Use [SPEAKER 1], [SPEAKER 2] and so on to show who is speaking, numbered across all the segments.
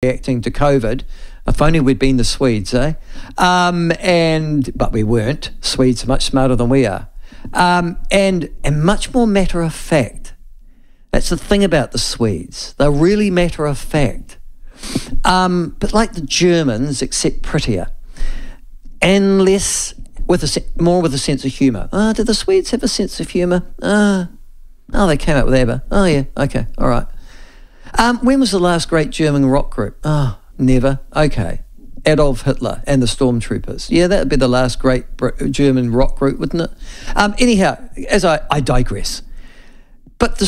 [SPEAKER 1] reacting to COVID. If only we'd been the Swedes, eh? But we weren't. Swedes are much smarter than we are. And much more matter of fact. That's the thing about the Swedes. They're really matter of fact. But like the Germans, except prettier. And less, more with a sense of humour. Do the Swedes have a sense of humour? Oh, they came up with ABBA. Oh, yeah, okay, all right. When was the last great German rock group? Oh, never. Okay. Adolf Hitler and the Stormtroopers. Yeah, that would be the last great German rock group, wouldn't it? Anyhow, as I digress. But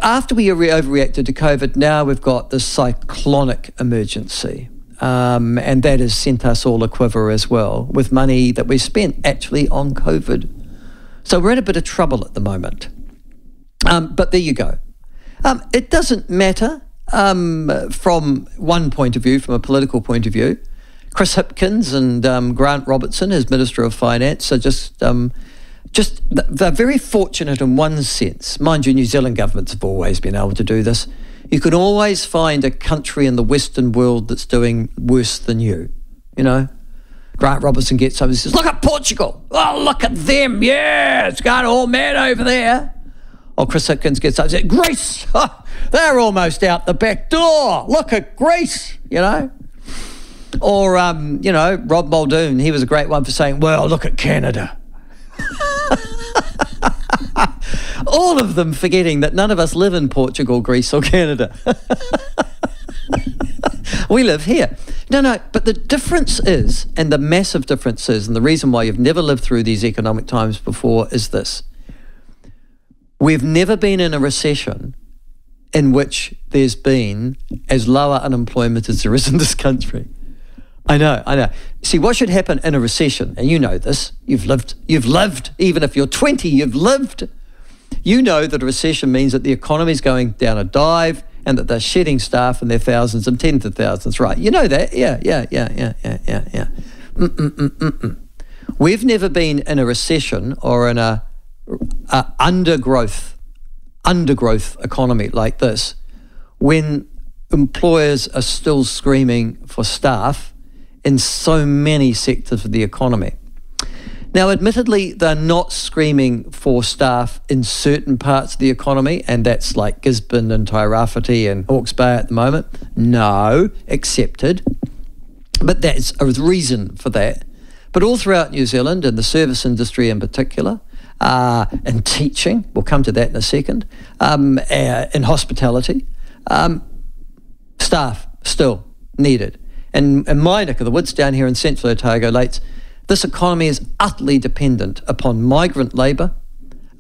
[SPEAKER 1] after we overreacted to COVID, now we've got this cyclonic emergency. And that has sent us all a quiver as well, with money that we spent actually on COVID. So we're in a bit of trouble at the moment. But there you go. It doesn't matter from one point of view, from a political point of view. Chris Hipkins and Grant Robertson, as Minister of Finance, are they're very fortunate in one sense. Mind you, New Zealand governments have always been able to do this. You can always find a country in the Western world that's doing worse than you, you know. Grant Robertson gets up and says, look at Portugal. Oh, look at them. Yeah, it's gone all mad over there. Or Chris Hipkins gets up and says, Greece, they're almost out the back door. Look at Greece, you know. Or, Rob Muldoon, he was a great one for saying, well, look at Canada. All of them forgetting that none of us live in Portugal, Greece or Canada. We live here. No, but the difference is, and the massive difference is, and the reason why you've never lived through these economic times before is this. We've never been in a recession in which there's been as lower unemployment as there is in this country. I know. See, what should happen in a recession, and you know this, you've lived, even if you're 20, you've lived. You know that a recession means that the economy is going down a dive and that they're shedding staff in their thousands and tens of thousands, right? You know that, yeah. We've never been in a recession or in a undergrowth economy like this when employers are still screaming for staff in so many sectors of the economy. Now, admittedly, they're not screaming for staff in certain parts of the economy, and that's like Gisborne and Tairāwhiti and Hawke's Bay at the moment. No, accepted. But there's a reason for that. But all throughout New Zealand, and the service industry in particular, and teaching, we'll come to that in a second, in hospitality, staff still needed. And in my neck of the woods down here in Central Otago Lakes, this economy is utterly dependent upon migrant labour,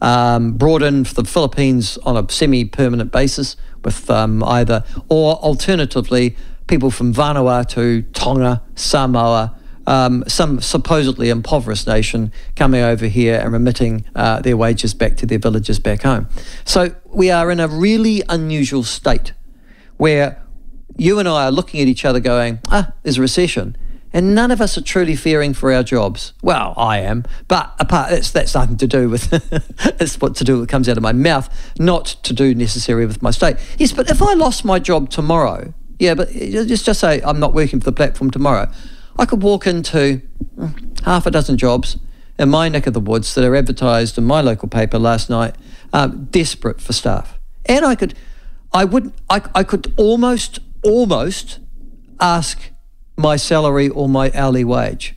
[SPEAKER 1] brought in from the Philippines on a semi-permanent basis with either, or alternatively, people from Vanuatu, Tonga, Samoa, some supposedly impoverished nation coming over here and remitting their wages back to their villages back home. So we are in a really unusual state where you and I are looking at each other going, there's a recession, and none of us are truly fearing for our jobs. Well, I am, but that's nothing to do with, it's what to do with what comes out of my mouth, not to do necessarily with my state. Yes, but if I lost my job tomorrow, but just say I'm not working for the platform tomorrow, I could walk into half a dozen jobs in my neck of the woods that are advertised in my local paper last night, desperate for staff. And I could almost ask my salary or my hourly wage.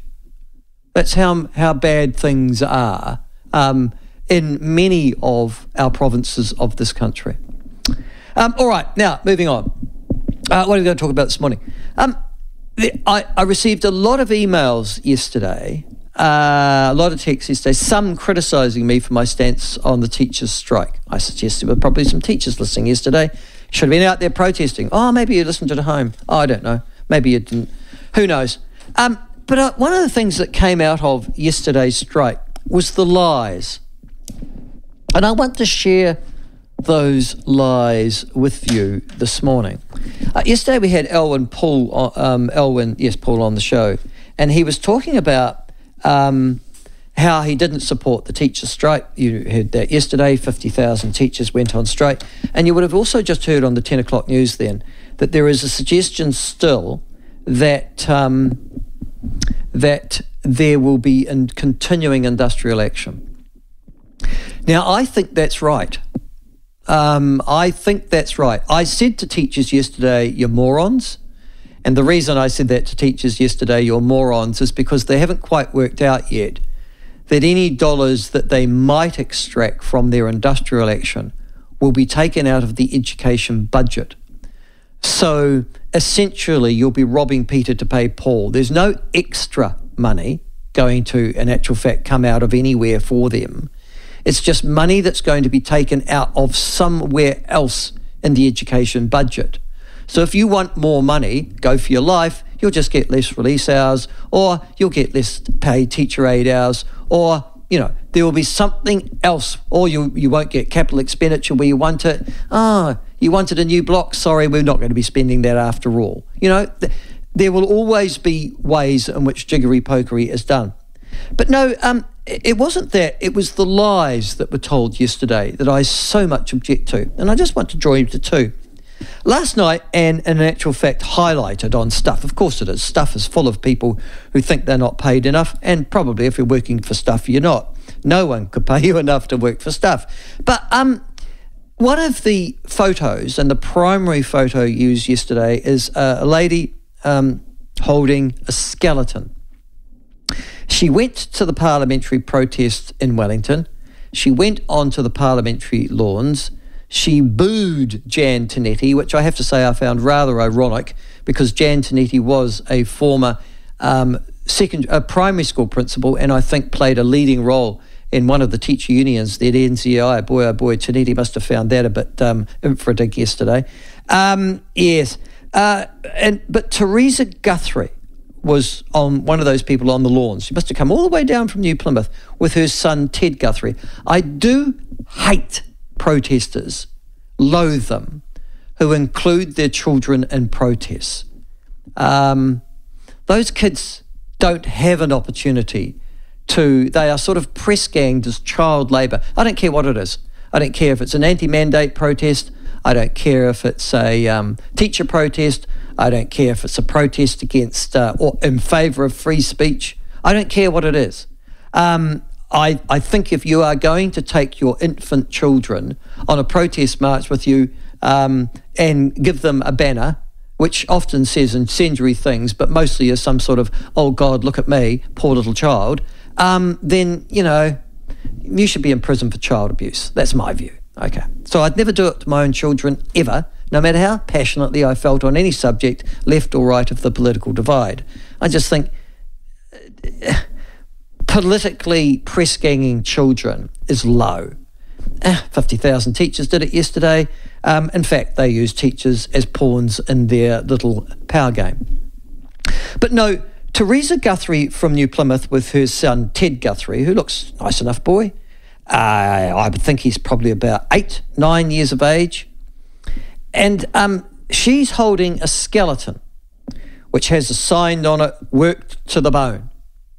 [SPEAKER 1] That's how bad things are in many of our provinces of this country. All right, now moving on. What are we going to talk about this morning? I received a lot of emails yesterday, a lot of texts yesterday, some criticising me for my stance on the teachers' strike. I suggested there were probably some teachers listening yesterday. Should have been out there protesting. Oh, maybe you listened at home. Oh, I don't know. Maybe you didn't. Who knows? But one of the things that came out of yesterday's strike was the lies. And I want to share those lies with you this morning. Yesterday we had Paul on the show, and he was talking about how how he didn't support the teachers' strike. You heard that yesterday, 50,000 teachers went on strike. And you would have also just heard on the 10 o'clock news then that there is a suggestion still that that there will be continuing industrial action. Now, I think that's right. I think that's right. I said to teachers yesterday, you're morons. And the reason I said that to teachers yesterday, you're morons, is because they haven't quite worked out yet that any dollars that they might extract from their industrial action will be taken out of the education budget. So essentially, you'll be robbing Peter to pay Paul. There's no extra money going to, in actual fact, come out of anywhere for them. It's just money that's going to be taken out of somewhere else in the education budget. So if you want more money, go for your life, you'll just get less release hours, or you'll get less paid teacher aid hours, or, you know, there will be something else, or you won't get capital expenditure where you want it. You wanted a new block? Sorry, we're not going to be spending that after all. You know, there will always be ways in which jiggery-pokery is done. But no, it wasn't that. It was the lies that were told yesterday that I so much object to. And I just want to draw you to two. Last night, and in actual fact highlighted on Stuff, of course it is, Stuff is full of people who think they're not paid enough, and probably if you're working for Stuff, you're not. No one could pay you enough to work for Stuff. But one of the photos, and the primary photo used yesterday, is a lady holding a skeleton. She went to the parliamentary protest in Wellington. She went onto the parliamentary lawns. She booed Jan Tinetti, which I have to say I found rather ironic, because Jan Tinetti was a former primary school principal, and I think played a leading role in one of the teacher unions, the NZI. Boy, oh boy, Tinetti must have found that a bit infradig yesterday. Yes. But Teresa Guthrie was on one of those people on the lawns. She must have come all the way down from New Plymouth with her son, Ted Guthrie. I do hate protesters, loathe them, who include their children in protests. Those kids don't have an opportunity they are sort of press ganged as child labour. I don't care what it is. I don't care if it's an anti-mandate protest. I don't care if it's a teacher protest. I don't care if it's a protest against or in favour of free speech. I don't care what it is. I think if you are going to take your infant children on a protest march with you and give them a banner, which often says incendiary things, but mostly is some sort of, oh God, look at me, poor little child, then, you know, you should be in prison for child abuse. That's my view. Okay. So I'd never do it to my own children, ever, no matter how passionately I felt on any subject, left or right of the political divide. I just think politically press-ganging children is low. 50,000 teachers did it yesterday. In fact, they used teachers as pawns in their little power game. But no, Teresa Guthrie from New Plymouth with her son Ted Guthrie, who looks nice enough boy. I would think he's probably about 8, 9 years of age. And she's holding a skeleton, which has a sign on it, worked to the bone.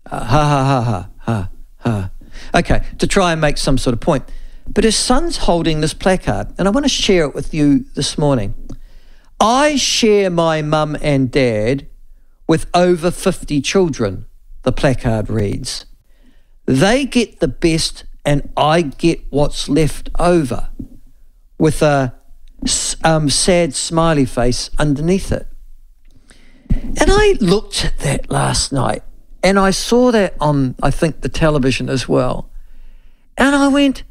[SPEAKER 1] Ha, ha, ha, ha, ha, ha. Okay, to try and make some sort of point. But her son's holding this placard, and I want to share it with you this morning. I share my mum and dad with over 50 children, the placard reads. They get the best and I get what's left over, with a sad smiley face underneath it. And I looked at that last night, and I saw that on, I think, the television as well. And I went,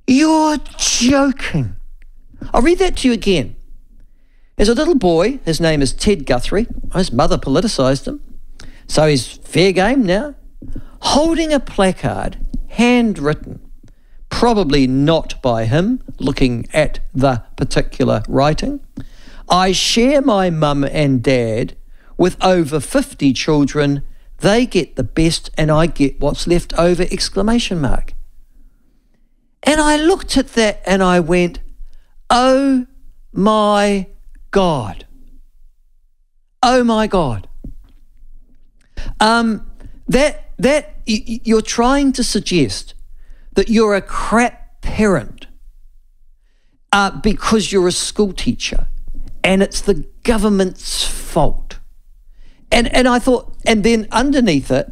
[SPEAKER 1] you're joking. I'll read that to you again. There's a little boy, his name is Ted Guthrie. His mother politicised him, so he's fair game now, holding a placard, handwritten, probably not by him, looking at the particular writing. I share my mum and dad with over 50 children. They get the best and I get what's left over, exclamation mark. And I looked at that and I went, oh my God. Oh my God. That you're trying to suggest that you're a crap parent because you're a school teacher and it's the government's fault. And I thought, and then underneath it,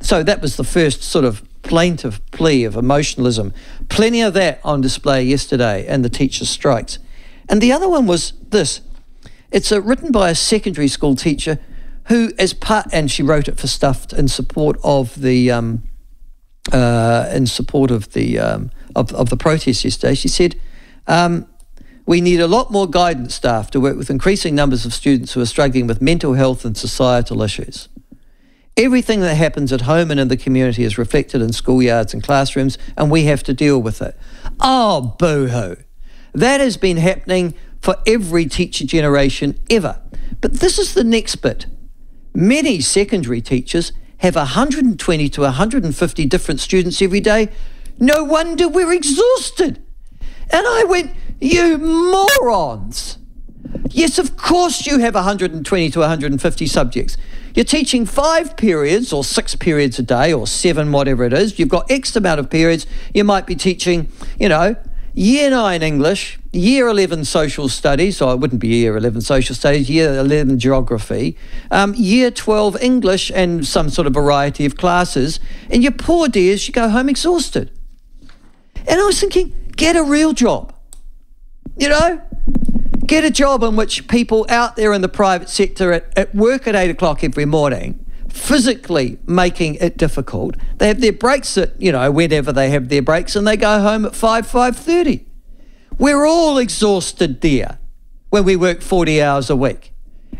[SPEAKER 1] so that was the first sort of plaintive plea of emotionalism. Plenty of that on display yesterday and the teachers' strikes. And the other one was this. It's written by a secondary school teacher who, as part, and she wrote it for stuff in support of the of the protest yesterday. She said, "We need a lot more guidance staff to work with increasing numbers of students who are struggling with mental health and societal issues. Everything that happens at home and in the community is reflected in schoolyards and classrooms, and we have to deal with it." Oh, boo-hoo. That has been happening for every teacher generation ever. But this is the next bit. Many secondary teachers have 120 to 150 different students every day. No wonder we're exhausted. And I went, you morons. Yes, of course you have 120 to 150 subjects. You're teaching 5 periods or 6 periods a day or 7, whatever it is. You've got X amount of periods. You might be teaching, Year 9 English, Year 11 Social Studies, or it wouldn't be Year 11 Social Studies, Year 11 Geography, Year 12 English and some sort of variety of classes. And you poor dears, you go home exhausted. And I was thinking, get a real job. Get a job in which people out there in the private sector at work at 8 o'clock every morning, physically making it difficult. They have their breaks at, whenever they have their breaks, and they go home at 5:30. We're all exhausted there when we work 40 hours a week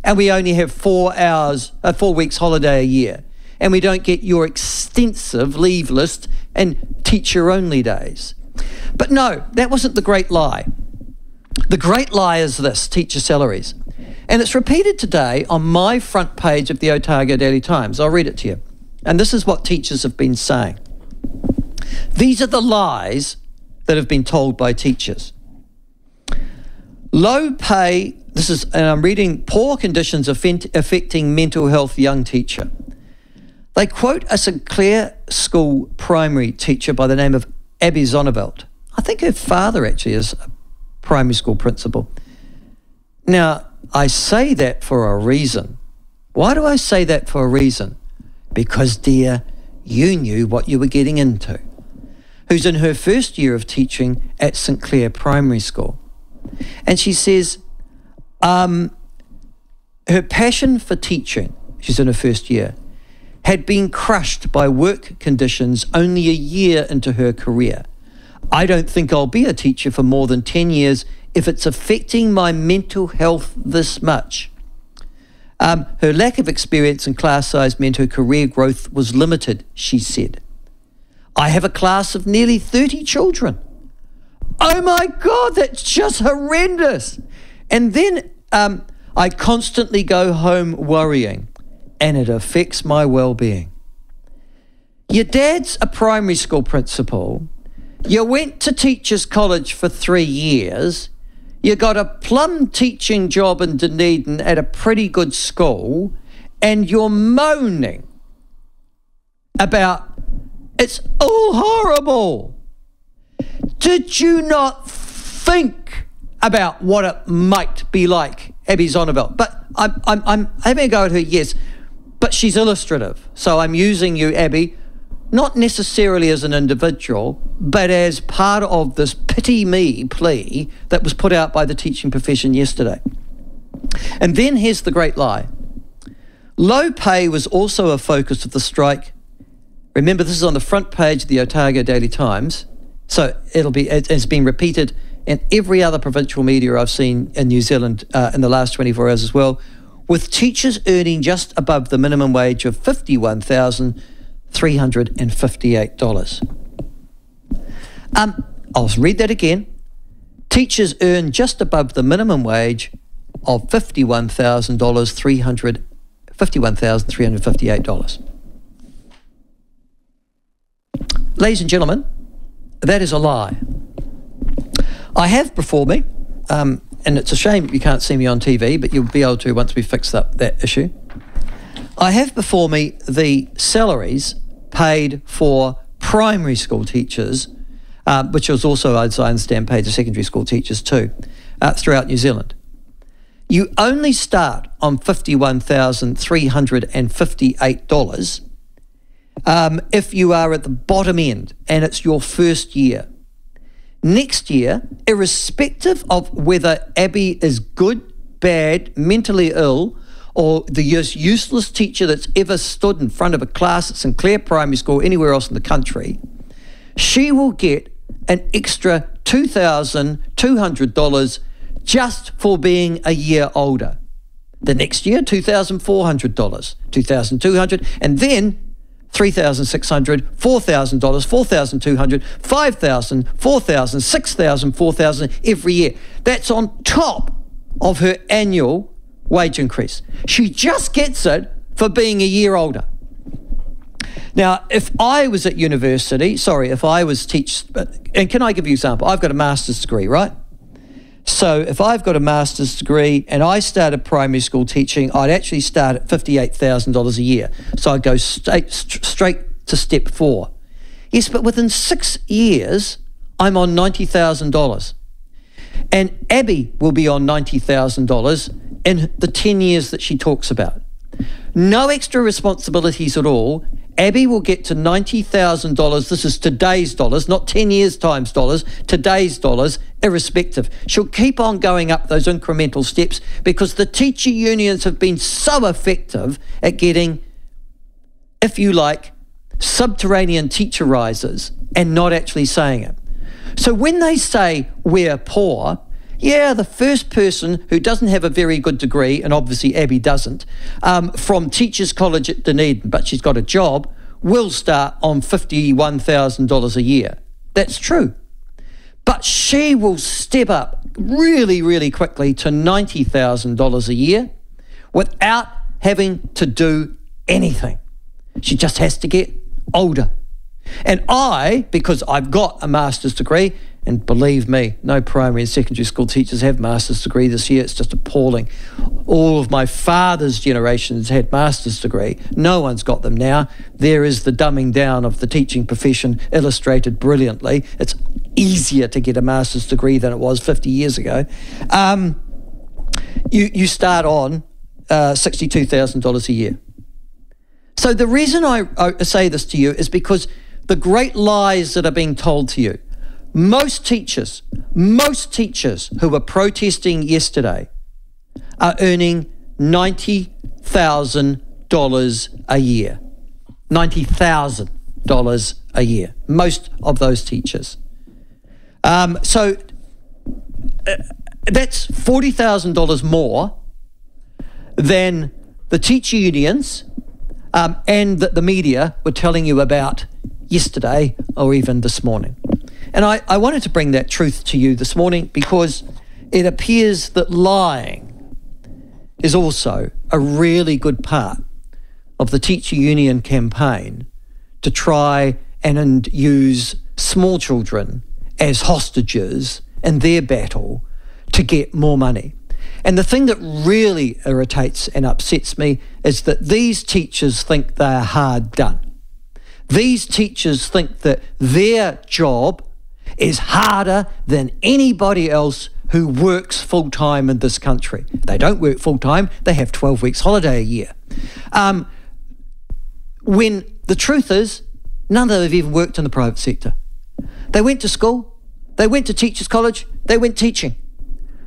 [SPEAKER 1] and we only have 4 weeks holiday a year, and we don't get your extensive leave list and teacher-only days. But no, that wasn't the great lie. The great lie is this, teacher salaries. And it's repeated today on my front page of the Otago Daily Times. I'll read it to you. And this is what teachers have been saying. These are the lies that have been told by teachers. Low pay, and I'm reading, poor conditions affecting mental health young teacher. They quote a St Clair School primary teacher by the name of Abby Zonneveld. I think her father actually is a primary school principal. Now, I say that for a reason. Why do I say that for a reason? Because, dear, you knew what you were getting into. Who's in her first year of teaching at St Clair Primary School. And she says, her passion for teaching, she's in her first year, had been crushed by work conditions only a year into her career. I don't think I'll be a teacher for more than 10 years if it's affecting my mental health this much. Her lack of experience in class size meant her career growth was limited, she said. I have a class of nearly 30 children. Oh my God, that's just horrendous. And then I constantly go home worrying, and it affects my well-being. Your dad's a primary school principal. You went to Teachers College for 3 years. You got a plum teaching job in Dunedin at a pretty good school, and you're moaning about it's all horrible. Did you not think about what it might be like, Abby Zonneveld? But I'm having a go at her, yes, but she's illustrative. So I'm using you, Abby, not necessarily as an individual, but as part of this pity me plea that was put out by the teaching profession yesterday. And then here's the great lie. Low pay was also a focus of the strike. Remember, this is on the front page of the Otago Daily Times, so it's been repeated in every other provincial media I've seen in New Zealand in the last 24 hours as well, with teachers earning just above the minimum wage of $51,358. I'll read that again. Teachers earn just above the minimum wage of $51,358. Ladies and gentlemen, that is a lie. I have before me, and it's a shame you can't see me on TV, but you'll be able to once we fix up that issue. I have before me the salaries paid for primary school teachers, which was also, as I understand, paid to secondary school teachers too, throughout New Zealand. You only start on $51,358 if you are at the bottom end and it's your first year. Next year, irrespective of whether Abby is good, bad, mentally ill, or the useless teacher that's ever stood in front of a class at St Clair Primary School, anywhere else in the country, she will get an extra $2,200 just for being a year older. The next year, $2,400, $2,200, and then $3,600, $4,000, $4,200, $5,000, $4,000, $6,000, $4,000 every year. That's on top of her annual wage increase. She just gets it for being a year older. Now, if I was at university, if I was and can I give you an example? I've got a master's degree, right? So if I've got a master's degree and I started primary school teaching, I'd actually start at $58,000 a year. So I'd go straight to step 4. Yes, but within 6 years, I'm on $90,000. And Abby will be on $90,000 in the 10 years that she talks about. No extra responsibilities at all. Abby will get to $90,000. This is today's dollars, not 10 years times dollars, today's dollars, irrespective. She'll keep on going up those incremental steps because the teacher unions have been so effective at getting, if you like, subterranean teacher rises and not actually saying it. So when they say we're poor, yeah, the first person who doesn't have a very good degree, and obviously Abby doesn't, from Teachers College at Dunedin, but she's got a job, will start on $51,000 a year. That's true. But she will step up really, really quickly to $90,000 a year without having to do anything. She just has to get older. And because I've got a master's degree, and believe me, no primary and secondary school teachers have master's degree this year. It's just appalling. All of my father's generations had master's degree. No one's got them now. There is the dumbing down of the teaching profession illustrated brilliantly. It's easier to get a master's degree than it was 50 years ago. You start on $62,000 a year. So the reason I say this to you is because the great lies that are being told to you. Most teachers who were protesting yesterday are earning $90,000 a year. $90,000 a year. Most of those teachers. So that's $40,000 more than the teacher unions and that the media were telling you about yesterday or even this morning. And I wanted to bring that truth to you this morning because it appears that lying is also a really good part of the teacher union campaign to try and use small children as hostages in their battle to get more money. And the thing that really irritates and upsets me is that these teachers think they are hard done. These teachers think that their job is harder than anybody else who works full-time in this country. They don't work full-time, they have 12 weeks holiday a year. When the truth is, none of them have even worked in the private sector. They went to school, they went to teachers' college, they went teaching.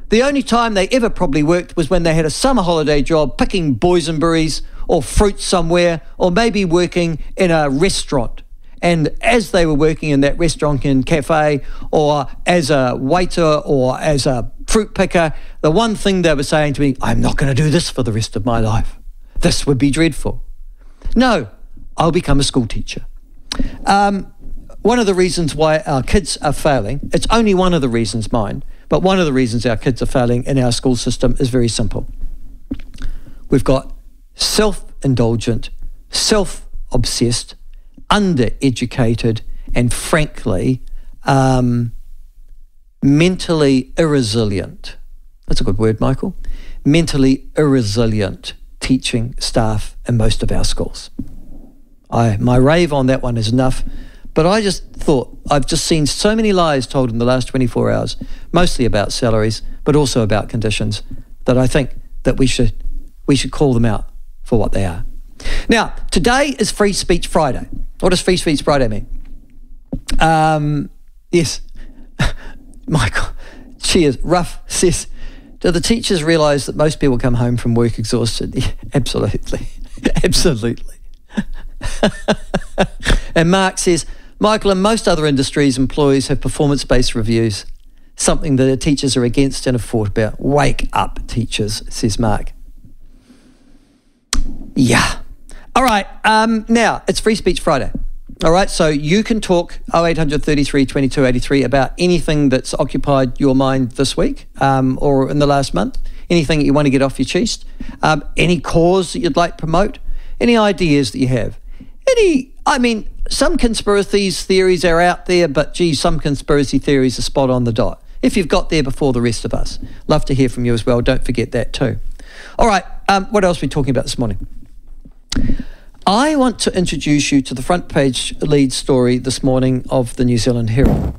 [SPEAKER 1] The only time they ever probably worked was when they had a summer holiday job picking boysenberries or fruit somewhere, or maybe working in a restaurant. And as they were working in that restaurant and cafe, or as a waiter or as a fruit picker, the one thing they were saying to me, I'm not going to do this for the rest of my life. This would be dreadful. No, I'll become a school teacher. One of the reasons why our kids are failing, it's only one of the reasons, mine, but one of the reasons our kids are failing in our school system is very simple. We've got self-indulgent, self-obsessed, undereducated, and frankly, mentally irresilient. That's a good word, Michael. Mentally irresilient teaching staff in most of our schools. My rave on that one is enough. But I just thought, I've just seen so many lies told in the last 24 hours, mostly about salaries, but also about conditions, that I think that we should call them out for what they are. Now, today is Free Speech Friday. What does Free Speech Friday mean? Yes. Michael, cheers. Ruff says, do the teachers realise that most people come home from work exhausted? Yeah, absolutely. Absolutely. And Mark says, Michael, in most other industries, employees have performance-based reviews, something that the teachers are against and have fought about. Wake up, teachers, says Mark. Yeah. All right. Now, it's Free Speech Friday. All right. So you can talk 0800 33 22 83 about anything that's occupied your mind this week or in the last month, anything that you want to get off your chest, any cause that you'd like to promote, any ideas that you have. Some conspiracy theories are out there, but gee, some conspiracy theories are spot on the dot. If you've got there before the rest of us, love to hear from you as well. Don't forget that too. All right, what else are we talking about this morning? I want to introduce you to the front page lead story this morning of the New Zealand Herald.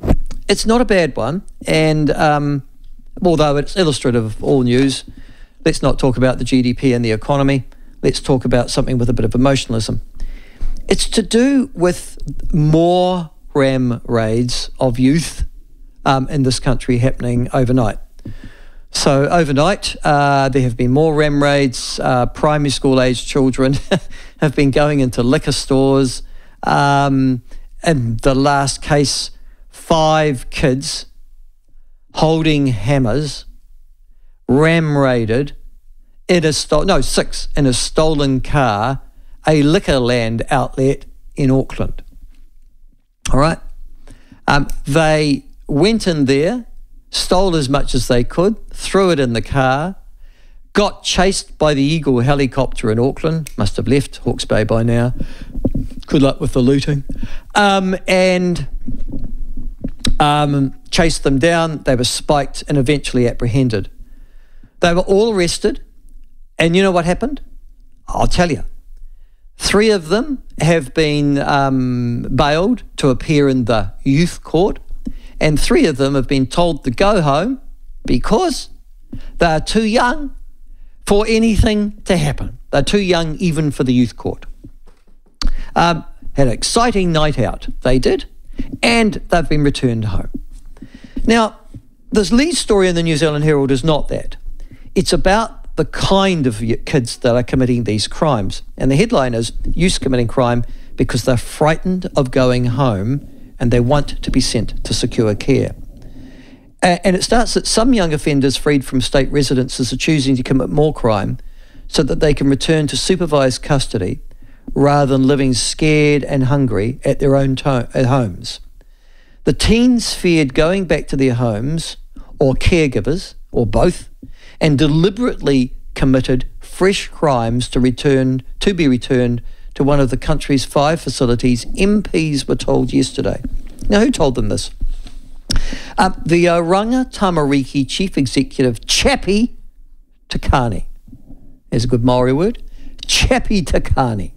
[SPEAKER 1] It's not a bad one, and although it's illustrative of all news, let's not talk about the GDP and the economy. Let's talk about something with a bit of emotionalism. It's to do with more ram raids of youth in this country happening overnight. So overnight, there have been more ram raids. Primary school age children have been going into liquor stores. In the last case, 5 kids holding hammers ram raided in a 6 in a stolen car, a Liquorland outlet in Auckland. All right. They went in there, stole as much as they could, threw it in the car, got chased by the Eagle helicopter in Auckland, must have left Hawke's Bay by now. Good luck with the looting. And chased them down. They were spiked and eventually apprehended. They were all arrested. And you know what happened? I'll tell you. 3 of them have been bailed to appear in the youth court, and 3 of them have been told to go home because they are too young for anything to happen. They're too young even for the youth court. Had an exciting night out, they did, and they've been returned home. Now, this lead story in the New Zealand Herald is not that. It's about the kind of kids that are committing these crimes. And the headline is, youth committing crime because they're frightened of going home and they want to be sent to secure care. And it starts that some young offenders freed from state residences are choosing to commit more crime so that they can return to supervised custody rather than living scared and hungry at their own homes. The teens feared going back to their homes or caregivers, or both, and deliberately committed fresh crimes to be returned to one of the country's 5 facilities, MPs were told yesterday. Now, who told them this? The Oranga Tamariki Chief Executive, Chappie Takani. There's a good Maori word. Chappie Takani.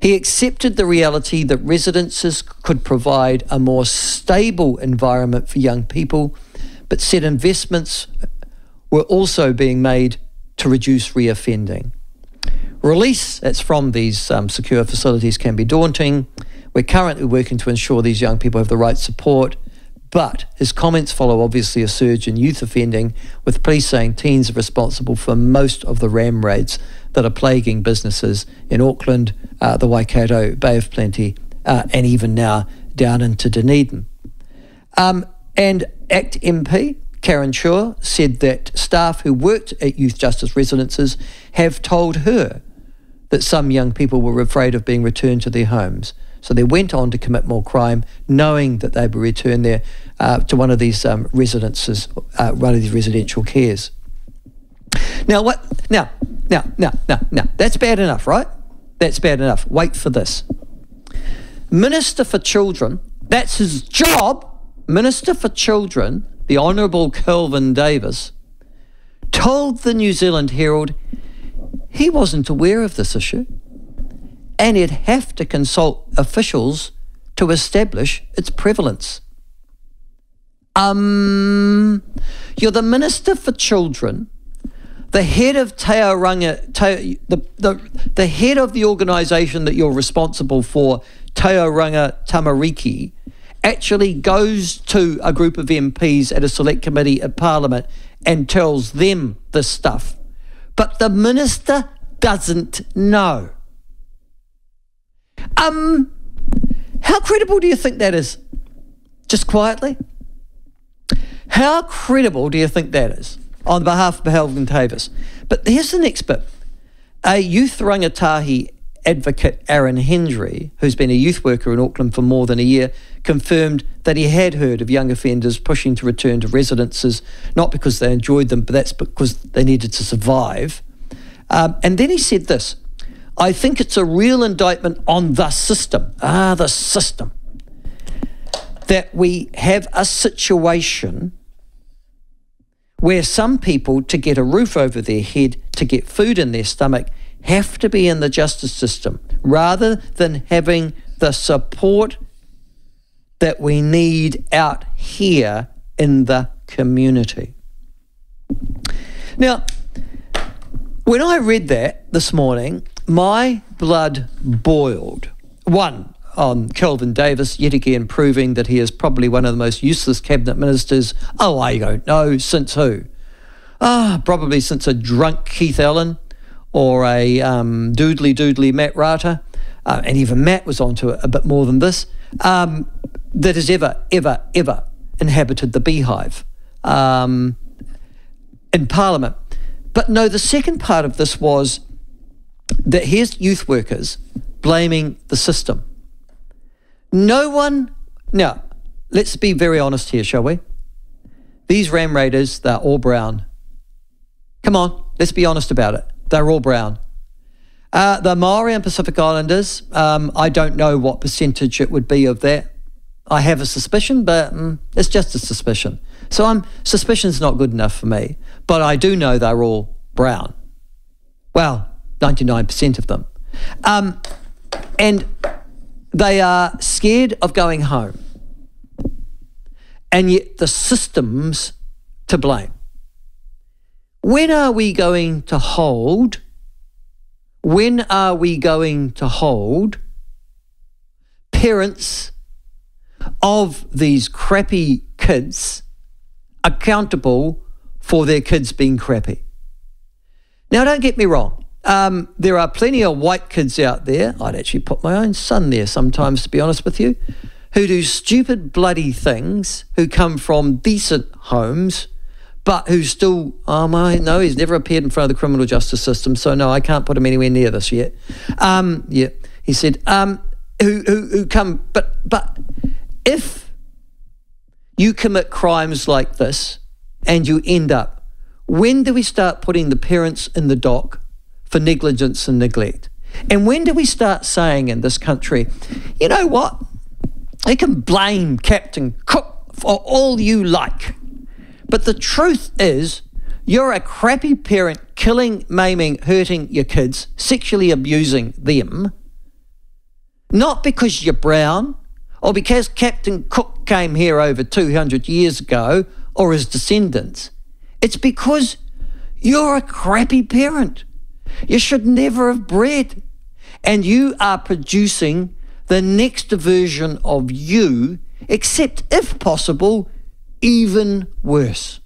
[SPEAKER 1] He accepted the reality that residences could provide a more stable environment for young people, but said investments were also being made to reduce reoffending. Release, that's from these secure facilities, can be daunting. We're currently working to ensure these young people have the right support, but his comments follow obviously a surge in youth offending, with police saying teens are responsible for most of the ram raids that are plaguing businesses in Auckland, the Waikato, Bay of Plenty, and even now down into Dunedin. And ACT MP Karen Shaw said that staff who worked at youth justice residences have told her that some young people were afraid of being returned to their homes. So they went on to commit more crime, knowing that they would return there to one of these residences, one of these residential cares. Now, Now, that's bad enough, right? That's bad enough. Wait for this. Minister for Children, that's his job, Minister for Children, the Honourable Kelvin Davis, told the New Zealand Herald he wasn't aware of this issue and he'd have to consult officials to establish its prevalence. You're the Minister for Children, the head of the head of the organisation that you're responsible for, Tauranga Tamariki, actually goes to a group of MPs at a select committee at Parliament and tells them this stuff. But the minister doesn't know. How credible do you think that is? Just quietly. How credible do you think that is on behalf of Helvin Tavis? But here's the next bit. A youth rangatahi advocate, Aaron Hendry, who's been a youth worker in Auckland for more than a year, confirmed that he had heard of young offenders pushing to return to residences, not because they enjoyed them, but that's because they needed to survive. And then he said this: I think it's a real indictment on the system, the system, that we have a situation where some people, to get a roof over their head, to get food in their stomach, have to be in the justice system rather than having the support that we need out here in the community. Now, when I read that this morning, my blood boiled. One, on Kelvin Davis, yet again proving that he is probably one of the most useless cabinet ministers. Oh, I don't know, since who? Probably since a drunk Keith Allen or a doodly Matt Rata, and even Matt was onto it a bit more than this, that has ever inhabited the beehive in Parliament. But no, the second part of this was that here's youth workers blaming the system. No one, now, let's be very honest here, shall we? These Ram Raiders, they're all brown. Come on, let's be honest about it. They're all brown. The Maori and Pacific Islanders, I don't know what percentage it would be of that. I have a suspicion, but it's just a suspicion. So suspicion's not good enough for me. But I do know they're all brown. Well, 99% of them. And they are scared of going home. And yet the system's to blame. When are we going to hold parents of these crappy kids accountable for their kids being crappy? Now, don't get me wrong. There are plenty of white kids out there, I'd actually put my own son there sometimes, to be honest with you, who do stupid bloody things, who come from decent homes, but who still, no, he's never appeared in front of the criminal justice system, so no, I can't put him anywhere near this yet. He said, who come, but if you commit crimes like this and you end up, when do we start putting the parents in the dock for negligence and neglect? And when do we start saying in this country, you know what, you can blame Captain Cook for all you like, but the truth is you're a crappy parent killing, maiming, hurting your kids, sexually abusing them, not because you're brown or because Captain Cook came here over 200 years ago or his descendants. It's because you're a crappy parent. You should never have bred. And you are producing the next version of you, except if possible, even worse.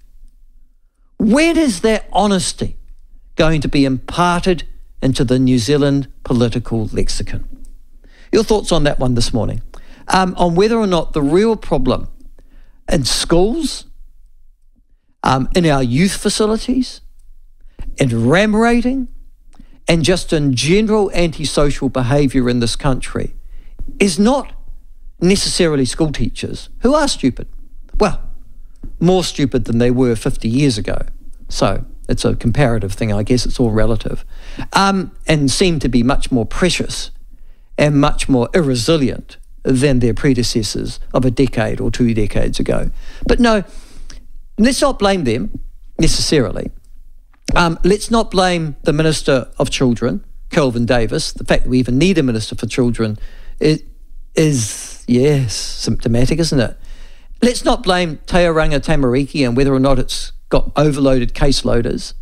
[SPEAKER 1] When is that honesty going to be imparted into the New Zealand political lexicon? Your thoughts on that one this morning, on whether or not the real problem in schools, in our youth facilities, in ram raiding, and just in general antisocial behaviour in this country is not necessarily school teachers who are stupid. Well, more stupid than they were 50 years ago. So it's a comparative thing, I guess. It's all relative. And seem to be much more precious and much more irresilient than their predecessors of a decade or 2 decades ago. But no, let's not blame them necessarily. Let's not blame the Minister of Children Kelvin Davis, the fact that we even need a Minister for Children is, yes, symptomatic, isn't it? Let's not blame Tauranga Tamariki and whether or not it's got overloaded caseloaders.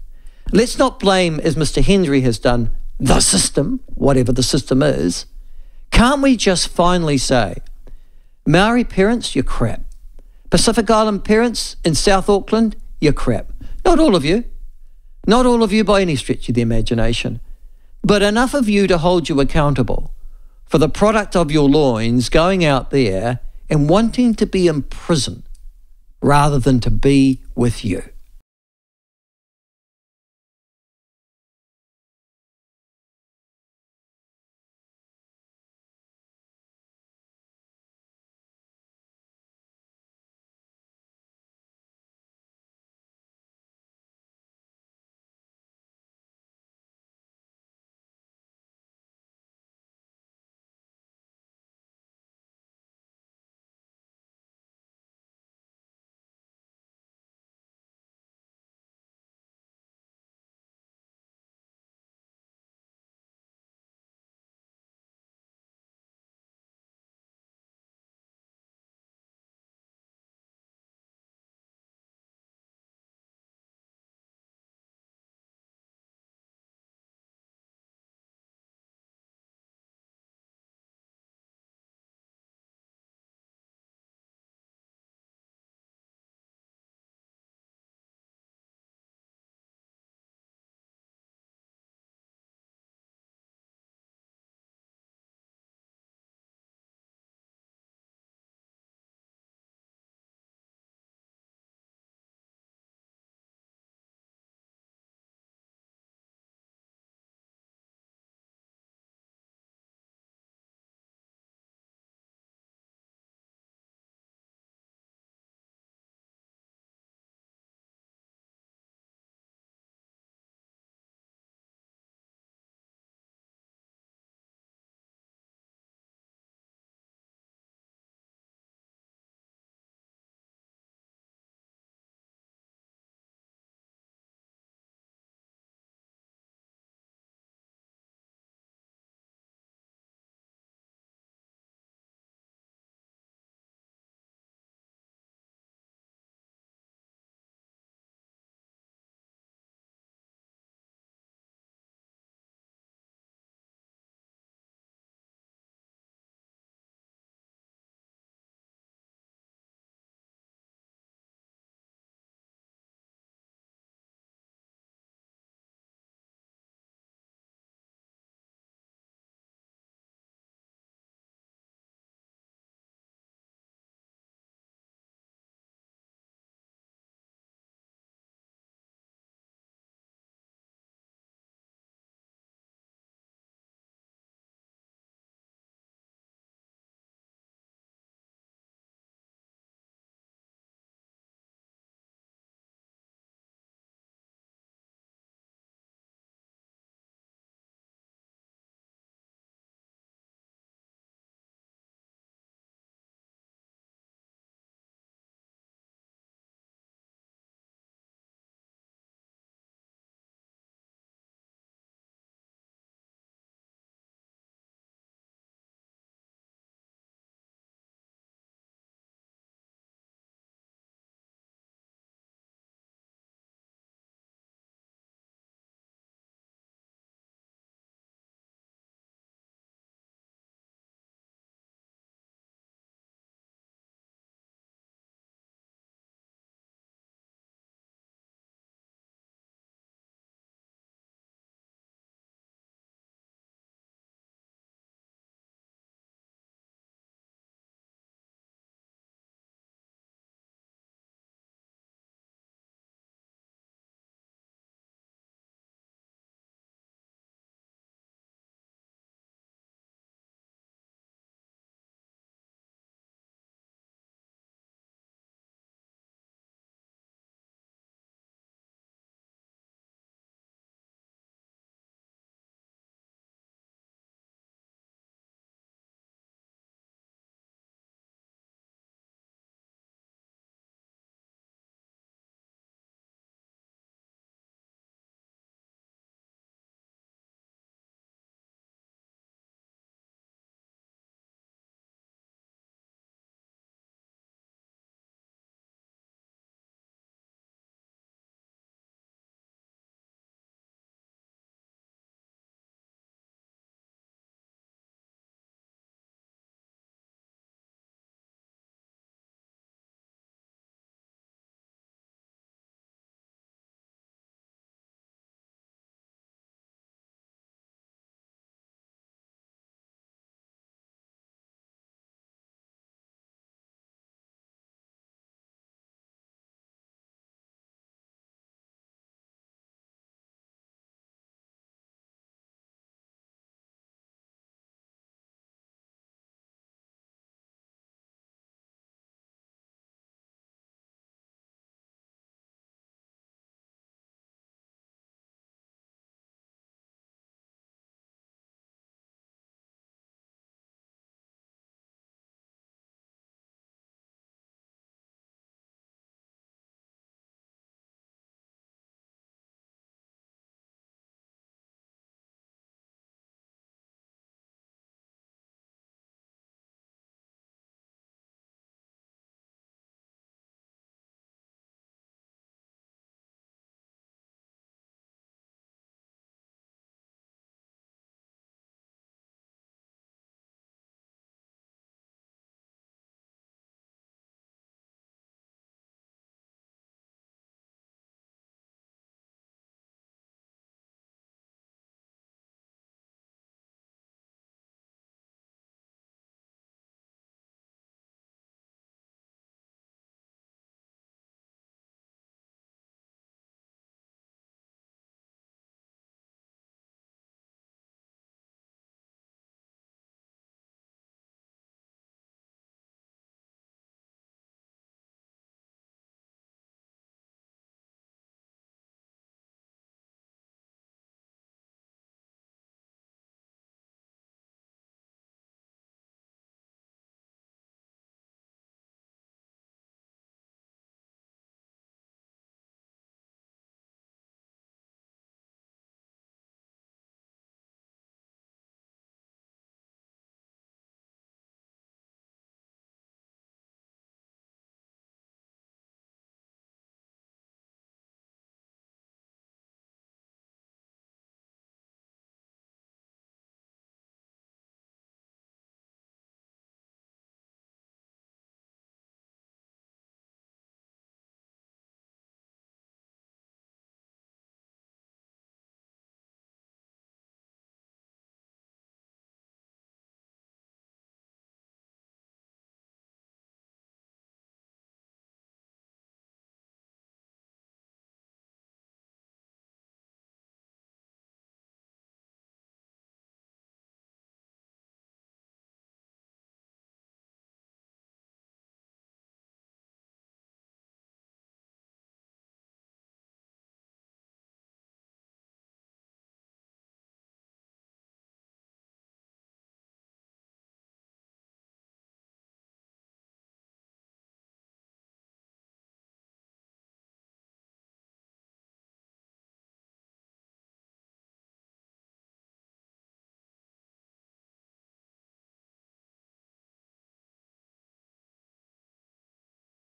[SPEAKER 1] Let's not blame, as Mr Hendry has done, the system, whatever the system is. Can't we just finally say, Maori parents, you're crap. Pacific Island parents in South Auckland, you're crap. Not all of you. Not all of you by any stretch of the imagination. But enough of you to hold you accountable for the product of your loins going out there and wanting to be in prison rather than to be with you.